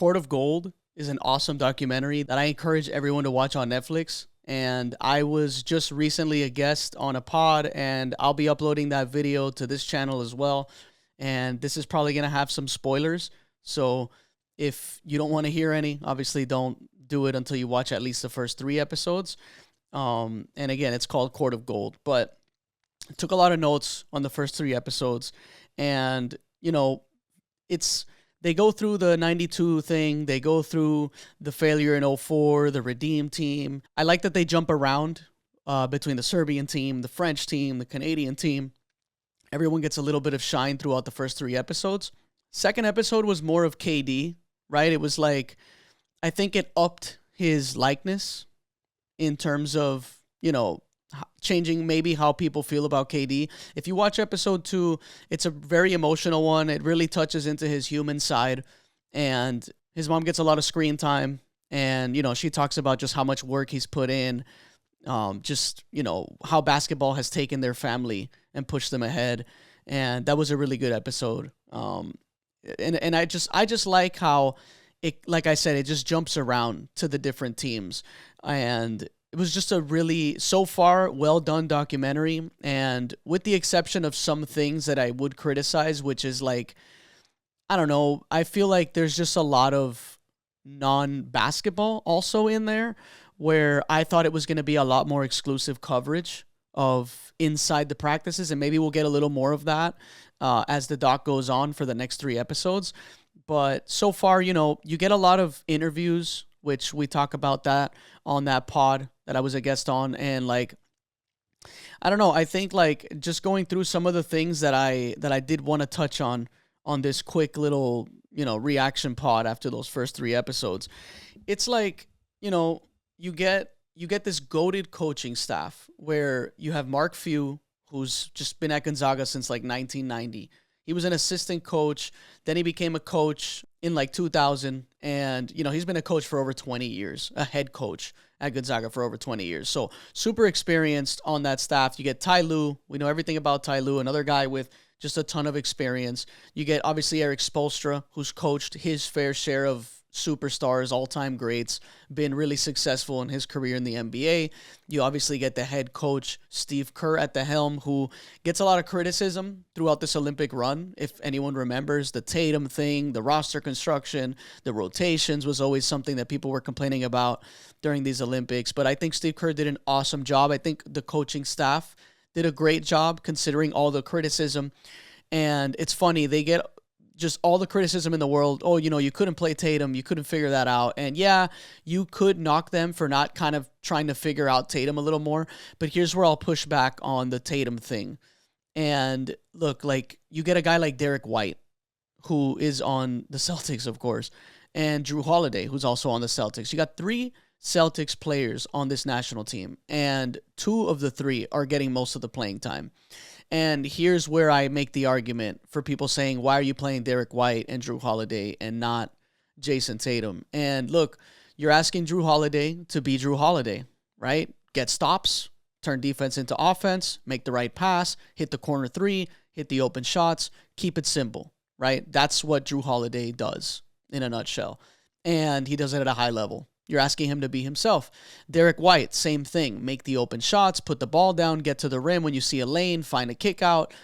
Court of Gold is an awesome documentary that I encourage everyone to watch on Netflix. And I was just recently a guest on a pod, and I'll be uploading that video to this channel as well. And this is probably going to have some spoilers. So if you don't want to hear any, obviously don't do it until you watch at least the first 3 episodes. And again, it's called Court of Gold. But I took a lot of notes on the first 3 episodes. And, it's they go through the 92 thing. They go through the failure in '04, the Redeem team. I like that they jump around between the Serbian team, the French team, the Canadian team. Everyone gets a little bit of shine throughout the first 3 episodes. Second episode was more of KD, right? It was like, I think it upped his likeness in terms of, changing maybe how people feel about KD. If you watch episode 2, it's a very emotional one. It really touches into his human side. And his mom gets a lot of screen time. And, she talks about just how much work he's put in. How basketball has taken their family and pushed them ahead. And that was a really good episode. And I just like how it, like I said, it just jumps around to the different teams. And it was just a really, so far, well done documentary. And with the exception of some things that I would criticize, which is like, I don't know, I feel like there's just a lot of non-basketball also in there, where I thought it was going to be a lot more exclusive coverage of inside the practices. And maybe we'll get a little more of that as the doc goes on for the next 3 episodes. But so far, you get a lot of interviews, which we talk about that on that pod that I was a guest on. And like, I don't know, I think like just going through some of the things that I did want to touch on this quick little, reaction pod after those first 3 episodes. It's like, you get this goated coaching staff where you have Mark Few, who's just been at Gonzaga since like 1990. He was an assistant coach. Then he became a coach in like 2000. And, he's been a coach for over 20 years, a head coach at Gonzaga for over 20 years. So super experienced on that staff. You get Ty Lue. We know everything about Ty Lue, another guy with just a ton of experience. You get obviously Eric Spoelstra, who's coached his fair share of superstars, all-time greats, been really successful in his career in the NBA. You obviously get the head coach, Steve Kerr, at the helm, who gets a lot of criticism throughout this Olympic run. If anyone remembers the Tatum thing, the roster construction, the rotations was always something that people were complaining about during these Olympics. But I think Steve Kerr did an awesome job. I think the coaching staff did a great job considering all the criticism. And it's funny, they get just all the criticism in the world. Oh, you couldn't play Tatum. You couldn't figure that out. And yeah, you could knock them for not kind of trying to figure out Tatum a little more. But here's where I'll push back on the Tatum thing. And look, like you get a guy like Derek White, who is on the Celtics, of course, and Drew Holiday, who's also on the Celtics. You got 3 Celtics players on this national team, and 2 of the 3 are getting most of the playing time. And here's where I make the argument for people saying, why are you playing Derek White and Drew Holiday and not Jason Tatum? And look, you're asking Drew Holiday to be Drew Holiday, right? Get stops, turn defense into offense, make the right pass, hit the corner 3, hit the open shots, keep it simple, right? That's what Drew Holiday does in a nutshell. And he does it at a high level. You're asking him to be himself. Derek White, same thing. Make the open shots, put the ball down, get to the rim when you see a lane, find a kick out.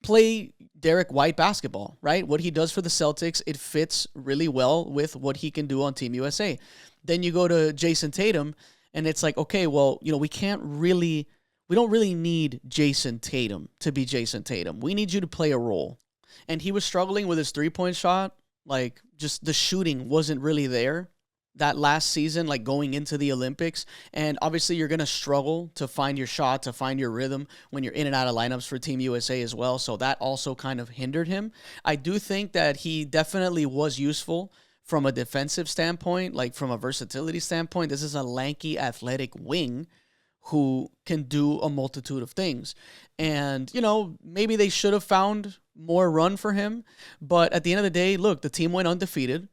Play Derek White basketball, right? What he does for the Celtics, it fits really well with what he can do on Team USA. Then you go to Jason Tatum, and it's like, okay, well, we don't really need Jason Tatum to be Jason Tatum. We need you to play a role. And he was struggling with his 3-point shot. Like, just the shooting wasn't really there that last season, like going into the Olympics. And obviously you're going to struggle to find your shot, to find your rhythm when you're in and out of lineups for Team USA as well. So that also kind of hindered him. I do think that he definitely was useful from a defensive standpoint, like from a versatility standpoint. This is a lanky, athletic wing who can do a multitude of things. And, maybe they should have found more run for him. But at the end of the day, look, the team went undefeated.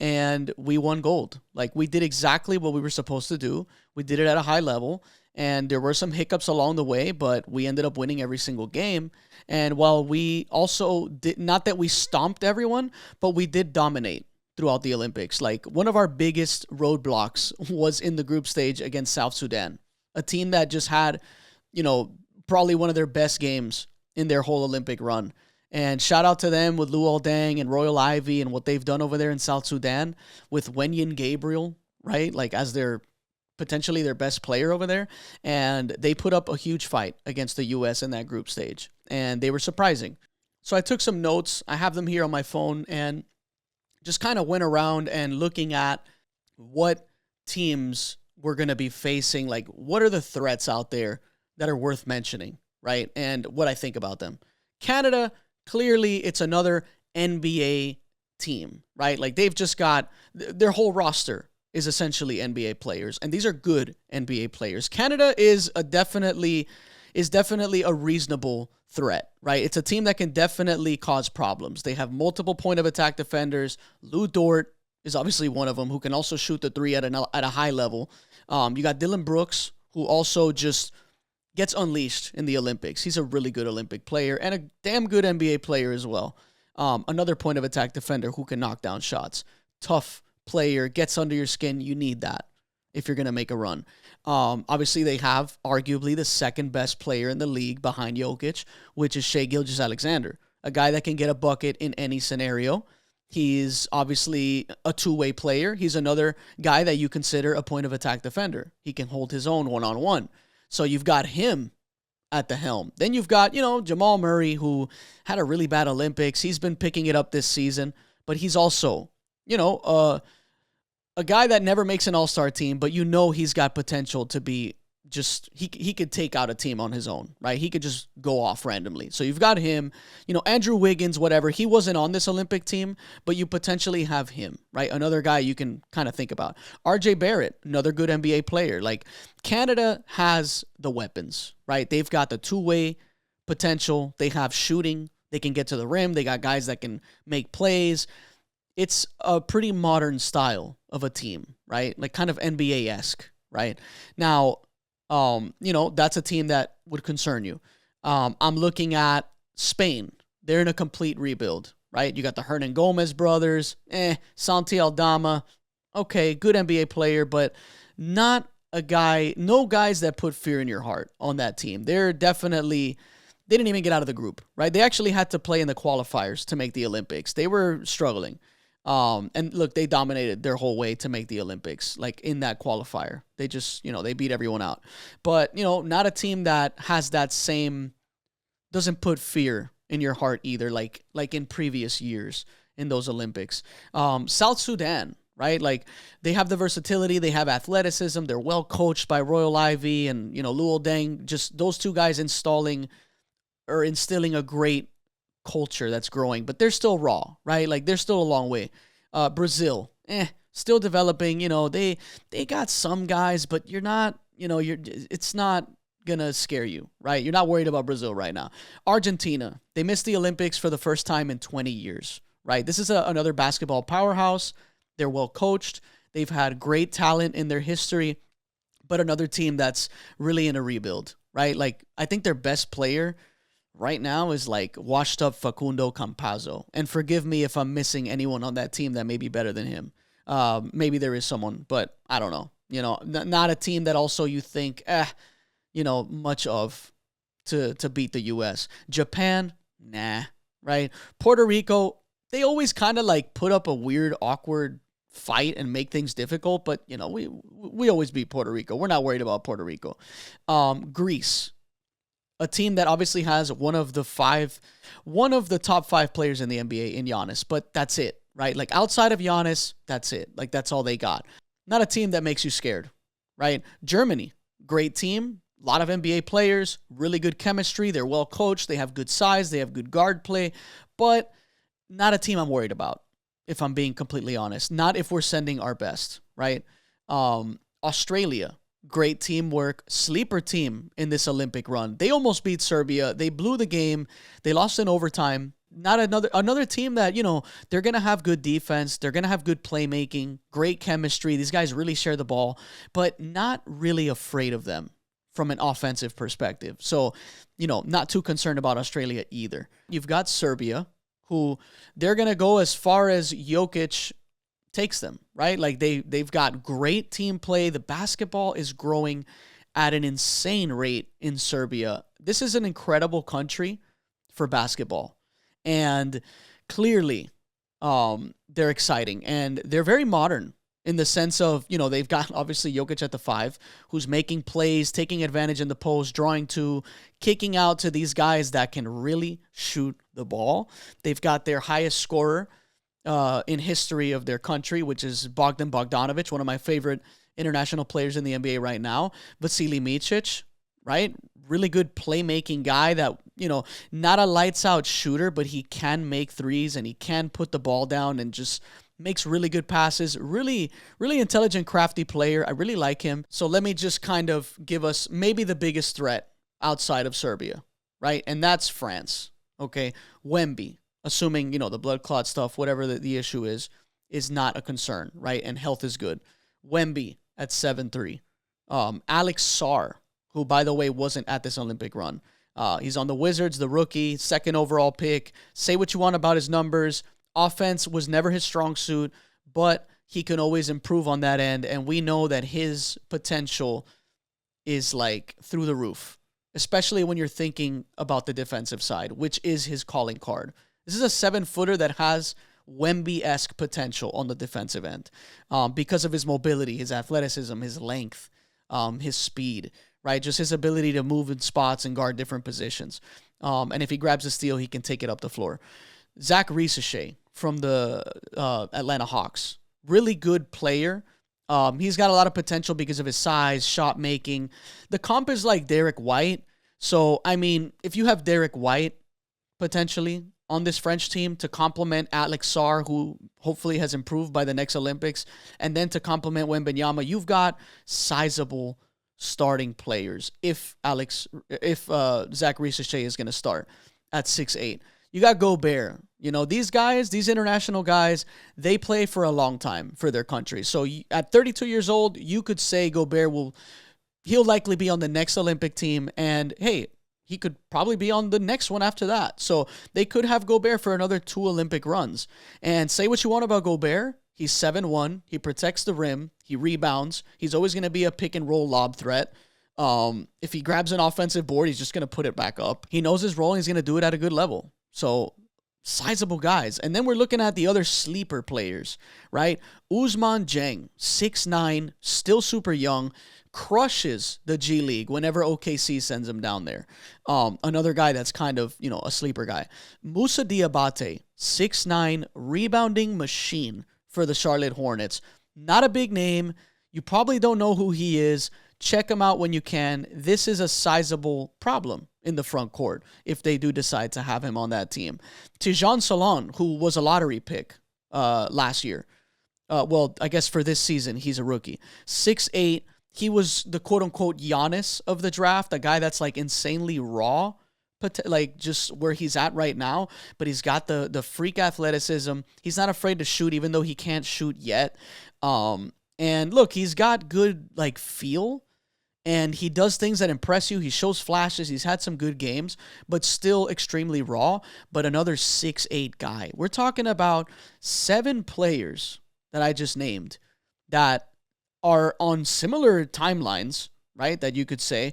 And we won gold. Like, we did exactly what we were supposed to do. We did it at a high level. And there were some hiccups along the way, but we ended up winning every single game. And while we also did, not that we stomped everyone, but we did dominate throughout the Olympics. Like, one of our biggest roadblocks was in the group stage against South Sudan, a team that just had, probably one of their best games in their whole Olympic run. And shout out to them with Luol Deng and Royal Ivy and what they've done over there in South Sudan with Wenyin Gabriel, right? Like, as their potentially their best player over there. And they put up a huge fight against the U.S. in that group stage. And they were surprising. So I took some notes. I have them here on my phone and just kind of went around and looking at what teams we're going to be facing. Like, what are the threats out there that are worth mentioning, right? And what I think about them. Canada, clearly it's another NBA team, right? Like, they've just got their whole roster is essentially NBA players, and these are good NBA players. Canada is definitely a reasonable threat, right? It's a team that can definitely cause problems. They have multiple point of attack defenders. Lou Dort is obviously one of them, who can also shoot the three at a high level. You got Dylan Brooks, who also just gets unleashed in the Olympics. He's a really good Olympic player and a damn good NBA player as well. Another point of attack defender who can knock down shots. Tough player, gets under your skin. You need that if you're going to make a run. Obviously, they have arguably the second best player in the league behind Jokic, which is Shai Gilgeous-Alexander, a guy that can get a bucket in any scenario. He's obviously a two-way player. He's another guy that you consider a point of attack defender. He can hold his own one-on-one. So you've got him at the helm. Then you've got, Jamal Murray, who had a really bad Olympics. He's been picking it up this season, but he's also, a guy that never makes an all-star team, but he's got potential to be just, he could take out a team on his own, right? He could just go off randomly. So you've got him, Andrew Wiggins, whatever. He wasn't on this Olympic team, but you potentially have him, right? Another guy you can kind of think about. RJ Barrett, another good NBA player. Like, Canada has the weapons, right? They've got the two-way potential. They have shooting. They can get to the rim. They got guys that can make plays. It's a pretty modern style of a team, right? Like, kind of NBA-esque, right? Now, that's a team that would concern you. I'm looking at Spain. They're in a complete rebuild, right? You got the Hernan Gomez brothers, Santi Aldama, okay, good NBA player, but not a guy, no guys that put fear in your heart on that team. They didn't even get out of the group, right? They actually had to play in the qualifiers to make the Olympics. They were struggling. And look, they dominated their whole way to make the Olympics, like in that qualifier. They just, they beat everyone out. But, not a team that has that same, doesn't put fear in your heart either, like in previous years in those Olympics. South Sudan, right? Like, they have the versatility, they have athleticism, they're well coached by Royal Ivy and, Luol Deng, just those two guys instilling a great culture that's growing, but they're still raw, right? Like, they're still a long way. Brazil, still developing. They got some guys, but you're not, it's not gonna scare you, right? You're not worried about Brazil right now. Argentina, they missed the Olympics for the first time in 20 years, right? This is another basketball powerhouse. They're well coached. They've had great talent in their history, but another team that's really in a rebuild, right? Like, I think their best player right now is like washed up Facundo Campazzo. And forgive me if I'm missing anyone on that team that may be better than him. Maybe there is someone, but I don't know. Not a team that also you think, much of to beat the U.S. Japan, nah, right? Puerto Rico, they always kind of like put up a weird, awkward fight and make things difficult, but, we always beat Puerto Rico. We're not worried about Puerto Rico. Greece, a team that obviously has one of the top 5 players in the NBA in Giannis, but that's it, right? Like, outside of Giannis, that's it. Like, that's all they got. Not a team that makes you scared, right? Germany, great team, a lot of NBA players, really good chemistry. They're well coached. They have good size. They have good guard play, but not a team I'm worried about, if I'm being completely honest. Not if we're sending our best, right? Australia, great teamwork, sleeper team in this Olympic run. They almost beat Serbia. They blew the game. They lost in overtime. Not another team that, they're going to have good defense. They're going to have good playmaking, great chemistry. These guys really share the ball, but not really afraid of them from an offensive perspective. So, not too concerned about Australia either. You've got Serbia, who they're going to go as far as Jokic takes them, right? Like they've got great team play. The basketball is growing at an insane rate in Serbia. This is an incredible country for basketball. And clearly, they're exciting and they're very modern in the sense of, they've got obviously Jokic at the 5, who's making plays, taking advantage in the post, drawing to, kicking out to these guys that can really shoot the ball. They've got their highest scorer in history of their country, which is Bogdan Bogdanovic, one of my favorite international players in the NBA right now. Vasily Micic, right? Really good playmaking guy that, not a lights out shooter, but he can make threes and he can put the ball down and just makes really good passes. Really, really intelligent, crafty player. I really like him. So let me just kind of give us maybe the biggest threat outside of Serbia, right? And that's France, okay? Wemby, assuming, the blood clot stuff, whatever the issue is not a concern, right? And health is good. Wemby at 7'3". Alex Sarr, who, by the way, wasn't at this Olympic run. He's on the Wizards, the rookie, 2nd overall pick. Say what you want about his numbers. Offense was never his strong suit, but he can always improve on that end. And we know that his potential is like through the roof, especially when you're thinking about the defensive side, which is his calling card. This is a 7-footer that has Wemby-esque potential on the defensive end because of his mobility, his athleticism, his length, his speed, right? Just his ability to move in spots and guard different positions. And if he grabs a steal, he can take it up the floor. Zach Risacher from the Atlanta Hawks, really good player. He's got a lot of potential because of his size, shot making. The comp is like Derek White. So, I mean, if you have Derek White potentially on this French team to complement Alex Sarr, who hopefully has improved by the next Olympics, and then to complement Wembanyama, you've got sizable starting players if Zach Risacher is going to start at 6'8". You got Gobert. These guys, these international guys, they play for a long time for their country. So at 32 years old, you could say Gobert he'll likely be on the next Olympic team. And hey, he could probably be on the next one after that. So they could have Gobert for another 2 Olympic runs. And say what you want about Gobert. He's 7'1". He protects the rim. He rebounds. He's always going to be a pick and roll lob threat. If he grabs an offensive board, he's just going to put it back up. He knows his role and he's going to do it at a good level. So sizable guys. And then we're looking at the other sleeper players, right? Ousmane Dieng, 6'9", still super young, crushes the G League whenever OKC sends him down there. Another guy that's kind of, a sleeper guy. Moussa Diabate, 6'9", rebounding machine for the Charlotte Hornets. Not a big name. You probably don't know who he is. Check him out when you can. This is a sizable problem in the front court if they do decide to have him on that team. Tijan Salon, who was a lottery pick last year. Well, I guess for this season, he's a rookie. 6'8". He was the quote-unquote Giannis of the draft, a guy that's like insanely raw, like just where he's at right now, but he's got the freak athleticism. He's not afraid to shoot, even though he can't shoot yet. And look, he's got good like feel. And he does things that impress you. He shows flashes. He's had some good games, but still extremely raw. But another 6'8" guy. We're talking about 7 players that I just named that are on similar timelines, right? That you could say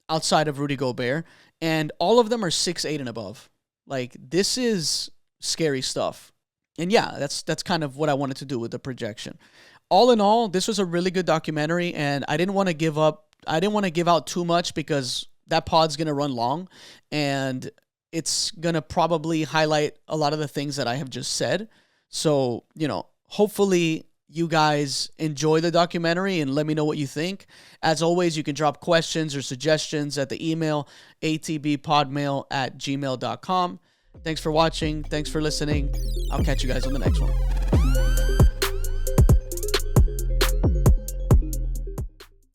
outside of Rudy Gobert. And all of them are 6'8" and above. Like, this is scary stuff. And yeah, that's kind of what I wanted to do with the projection. All in all, this was a really good documentary, and I didn't want to give out too much because that pod's going to run long, and it's going to probably highlight a lot of the things that I have just said. So, hopefully you guys enjoy the documentary and let me know what you think. As always, you can drop questions or suggestions at the email atbpodmail@gmail.com. Thanks for watching. Thanks for listening. I'll catch you guys on the next one.